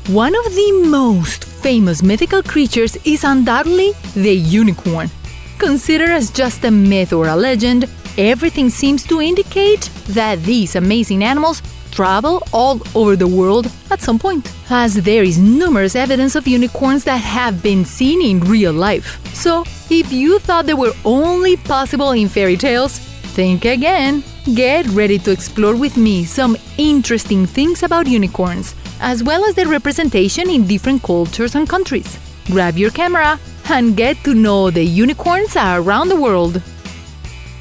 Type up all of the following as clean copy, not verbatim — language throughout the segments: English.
One of the most famous mythical creatures is undoubtedly the unicorn. Considered as just a myth or a legend, everything seems to indicate that these amazing animals travel all over the world at some point, as there is numerous evidence of unicorns that have been seen in real life. So, if you thought they were only possible in fairy tales, think again. Get ready to explore with me some interesting things about unicorns, as well as their representation in different cultures and countries. Grab your camera and get to know the unicorns around the world.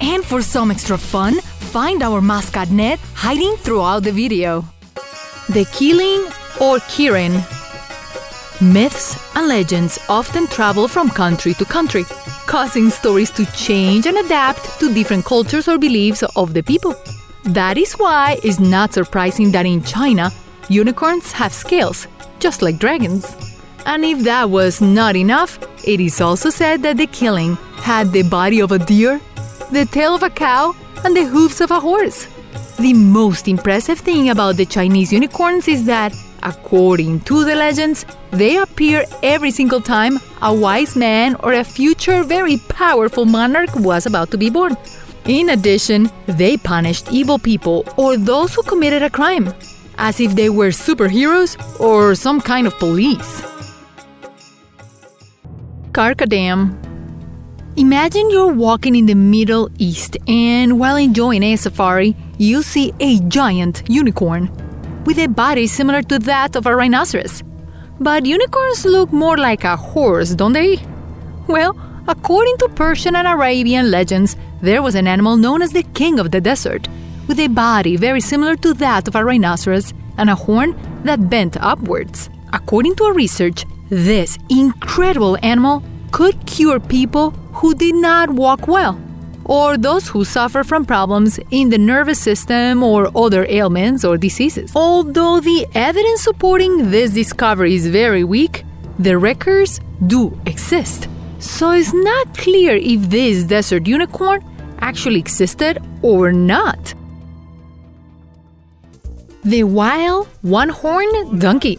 And for some extra fun, find our mascot Ned hiding throughout the video. The killing or Kirin. Myths and legends often travel from country to country, causing stories to change and adapt to different cultures or beliefs of the people. That is why it's not surprising that in China, unicorns have scales, just like dragons. And if that was not enough, it is also said that the killing had the body of a deer, the tail of a cow, and the hooves of a horse. The most impressive thing about the Chinese unicorns is that, according to the legends, they appear every single time a wise man or a future very powerful monarch was about to be born. In addition, they punished evil people or those who committed a crime, as if they were superheroes or some kind of police. Karkadann. Imagine you're walking in the Middle East and while enjoying a safari, you see a giant unicorn with a body similar to that of a rhinoceros. But unicorns look more like a horse, don't they? Well, according to Persian and Arabian legends, there was an animal known as the king of the desert, with a body very similar to that of a rhinoceros and a horn that bent upwards. According to a research, this incredible animal could cure people who did not walk well, or those who suffer from problems in the nervous system or other ailments or diseases. Although the evidence supporting this discovery is very weak, the records do exist. So it's not clear if this desert unicorn actually existed or not. The wild one-horned donkey.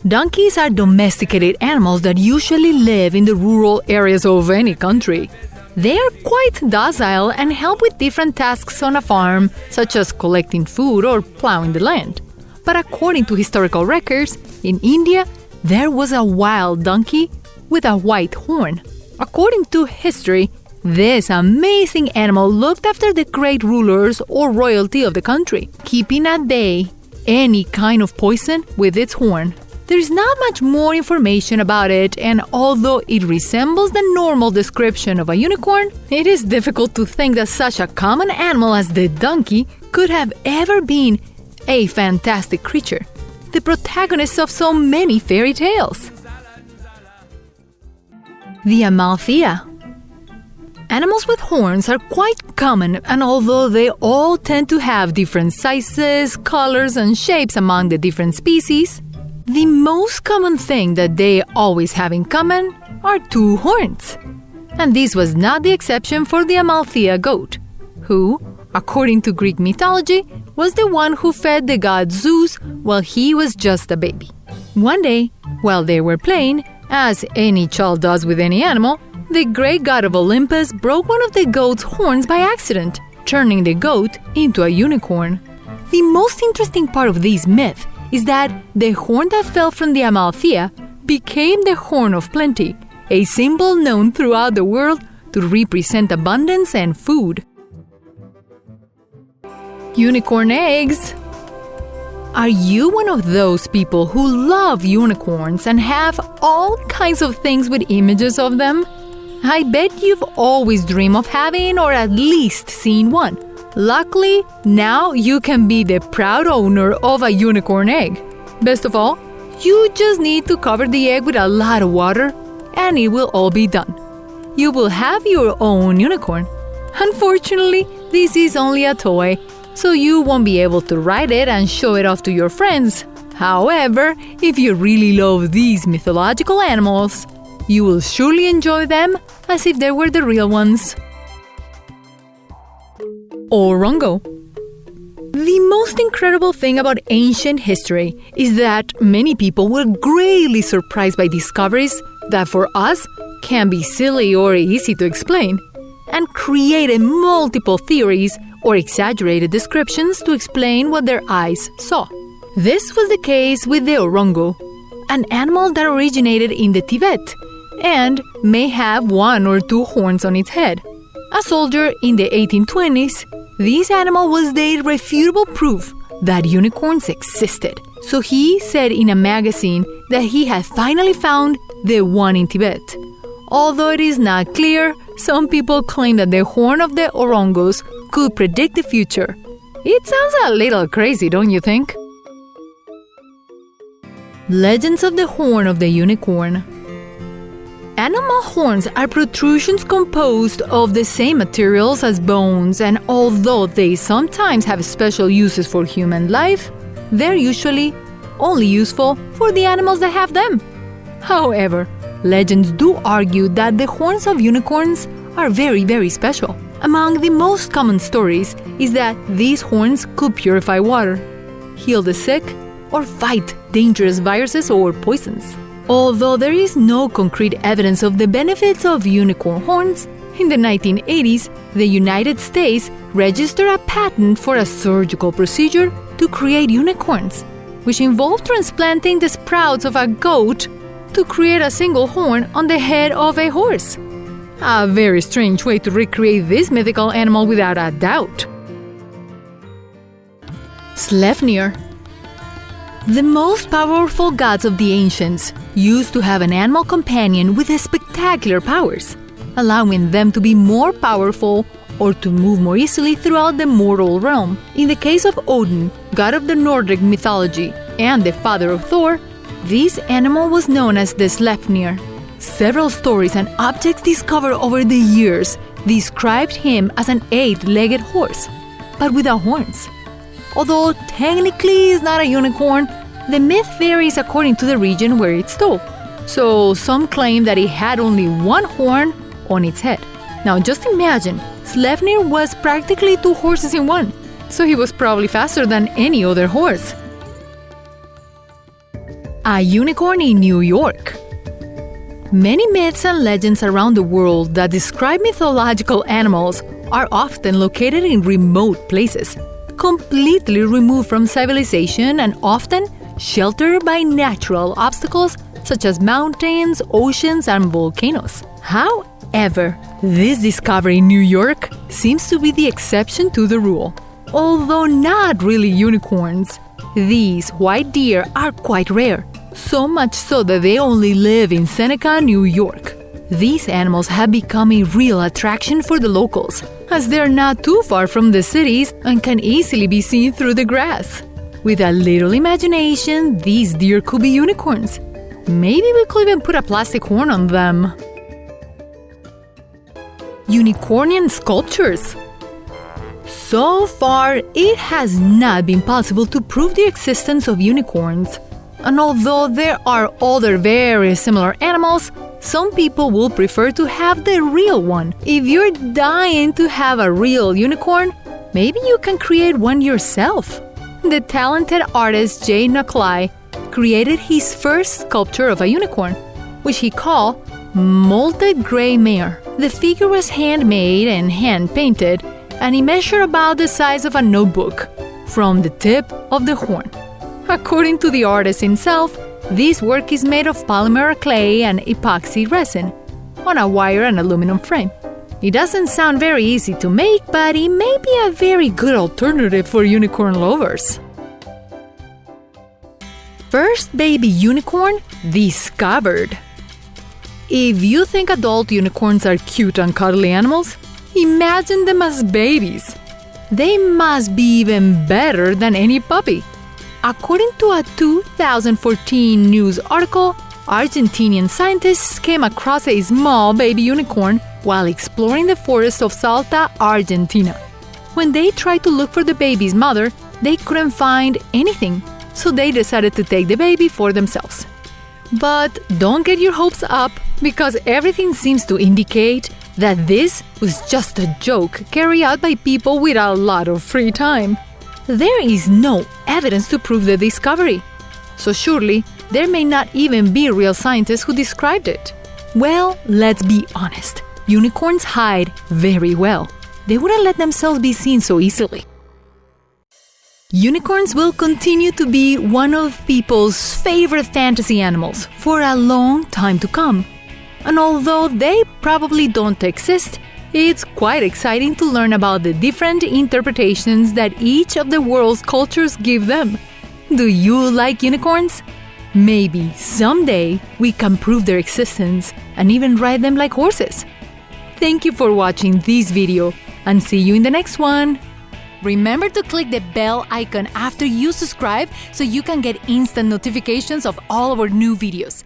Donkeys are domesticated animals that usually live in the rural areas of any country. They are quite docile and help with different tasks on a farm, such as collecting food or plowing the land. But according to historical records, in India, there was a wild donkey with a white horn. According to history, this amazing animal looked after the great rulers or royalty of the country, keeping at bay any kind of poison with its horn. There is not much more information about it, and although it resembles the normal description of a unicorn, it is difficult to think that such a common animal as the donkey could have ever been a fantastic creature, the protagonist of so many fairy tales. The Amaltheia. Animals with horns are quite common, and although they all tend to have different sizes, colors, and shapes among the different species, the most common thing that they always have in common are two horns. And this was not the exception for the Amaltheia goat, who, according to Greek mythology, was the one who fed the god Zeus while he was just a baby. One day, while they were playing, as any child does with any animal, the great god of Olympus broke one of the goat's horns by accident, turning the goat into a unicorn. The most interesting part of this myth is that the horn that fell from the Amaltheia became the horn of plenty, a symbol known throughout the world to represent abundance and food. Unicorn eggs. Are you one of those people who love unicorns and have all kinds of things with images of them? I bet you've always dreamed of having or at least seen one. Luckily, now you can be the proud owner of a unicorn egg. Best of all, you just need to cover the egg with a lot of water and it will all be done. You will have your own unicorn. Unfortunately, this is only a toy, so you won't be able to ride it and show it off to your friends. However, if you really love these mythological animals, you will surely enjoy them as if they were the real ones. Orongo. The most incredible thing about ancient history is that many people were greatly surprised by discoveries that for us can be silly or easy to explain, and created multiple theories or exaggerated descriptions to explain what their eyes saw. This was the case with the Orongo, an animal that originated in the Tibet and may have 1 or 2 horns on its head. A soldier in the 1820s, this animal was the irrefutable proof that unicorns existed. So he said in a magazine that he had finally found the one in Tibet. Although it is not clear, some people claim that the horn of the Orongos could predict the future. It sounds a little crazy, don't you think? Legends of the horn of the unicorn. Animal horns are protrusions composed of the same materials as bones, and although they sometimes have special uses for human life, they're usually only useful for the animals that have them. However, legends do argue that the horns of unicorns are very, very special. Among the most common stories is that these horns could purify water, heal the sick, or fight dangerous viruses or poisons. Although there is no concrete evidence of the benefits of unicorn horns, in the 1980s, the United States registered a patent for a surgical procedure to create unicorns, which involved transplanting the sprouts of a goat to create a single horn on the head of a horse. A very strange way to recreate this mythical animal without a doubt. Sleipnir. The most powerful gods of the ancients used to have an animal companion with spectacular powers, allowing them to be more powerful or to move more easily throughout the mortal realm. In the case of Odin, god of the Nordic mythology and the father of Thor, this animal was known as the Sleipnir. Several stories and objects discovered over the years described him as an 8-legged horse, but without horns. Although technically it's not a unicorn, the myth varies according to the region where it's told. So some claim that it had only 1 horn on its head. Now just imagine, Sleipnir was practically 2 horses in one, so he was probably faster than any other horse. A unicorn in New York. Many myths and legends around the world that describe mythological animals are often located in remote places, completely removed from civilization and often sheltered by natural obstacles such as mountains, oceans, and volcanoes. However, this discovery in New York seems to be the exception to the rule. Although not really unicorns, these white deer are quite rare, so much so that they only live in Seneca, New York. These animals have become a real attraction for the locals, as they're not too far from the cities and can easily be seen through the grass. With a little imagination, these deer could be unicorns. Maybe we could even put a plastic horn on them. Unicornian sculptures. So far, it has not been possible to prove the existence of unicorns. And although there are other very similar animals, some people will prefer to have the real one. If you're dying to have a real unicorn, maybe you can create one yourself. The talented artist Jay Nuckley created his first sculpture of a unicorn, which he called Molted Gray Mare. The figure was handmade and hand-painted, and it measured about the size of a notebook from the tip of the horn. According to the artist himself, this work is made of polymer clay and epoxy resin on a wire and aluminum frame. It doesn't sound very easy to make, but it may be a very good alternative for unicorn lovers. First baby unicorn discovered. If you think adult unicorns are cute and cuddly animals, imagine them as babies. They must be even better than any puppy. According to a 2014 news article, Argentinian scientists came across a small baby unicorn while exploring the forest of Salta, Argentina. When they tried to look for the baby's mother, they couldn't find anything, so they decided to take the baby for themselves. But don't get your hopes up, because everything seems to indicate that this was just a joke carried out by people with a lot of free time. There is no evidence to prove the discovery. So surely, there may not even be real scientists who described it. Well, let's be honest. Unicorns hide very well. They wouldn't let themselves be seen so easily. Unicorns will continue to be one of people's favorite fantasy animals for a long time to come. And although they probably don't exist, it's quite exciting to learn about the different interpretations that each of the world's cultures give them. Do you like unicorns? Maybe someday we can prove their existence and even ride them like horses. Thank you for watching this video and see you in the next one. Remember to click the bell icon after you subscribe so you can get instant notifications of all our new videos.